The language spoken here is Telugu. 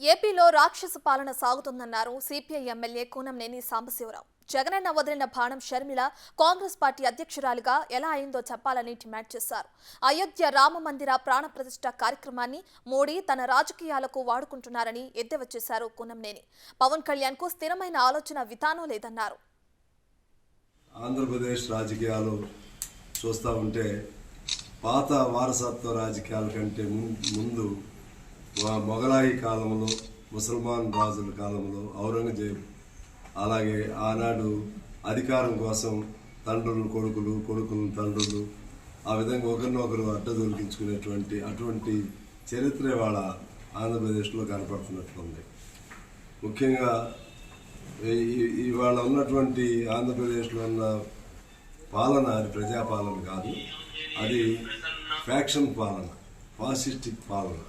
ఏపీలో రాక్షస పాలన సాగుతుందన్నారు సిపిఐ ఎమ్మెల్యే కూనంనేని సాంబశివరావు. జగనన్న వదిలిన బాణం షర్మిల కాంగ్రెస్ పార్టీ అధ్యక్షురాలిగా ఎలా అయిందో చెప్పాలని డిమాండ్ చేశారు. అయోధ్య రామ మందిర ప్రాణ ప్రతిష్ఠ కార్యక్రమాన్ని మోడీ తన రాజకీయాలకు వాడుకుంటున్నారని ఎద్దేవా చేశారు కూనంనేని. పవన్ కళ్యాణ్ కు స్థిరమైన ఆలోచన విధానం లేదన్నారు. ఆంధ్రప్రదేశ్ రాజకీయాలు చూస్తూ ఉంటే పాత వారసత్వ రాజకీయాల కంటే ముందు మొఘలాయి కాలంలో, ముసల్మాన్ రాజుల కాలంలో ఔరంగజేబ్, అలాగే ఆనాడు అధికారం కోసం తండ్రులు కొడుకులు, కొడుకులు తండ్రులు, ఆ విధంగా ఒకరినొకరు అడ్డదొలికించుకునేటువంటి అటువంటి చరిత్ర ఇవాళ ఆంధ్రప్రదేశ్లో కనపడుతున్నట్లుంది. ముఖ్యంగా ఇవాళ ఉన్నటువంటి ఆంధ్రప్రదేశ్లో ఉన్న పాలన అది ప్రజాపాలన కాదు, అది ఫ్యాక్షన్ పాలన, ఫాసిస్టిక్ పాలన.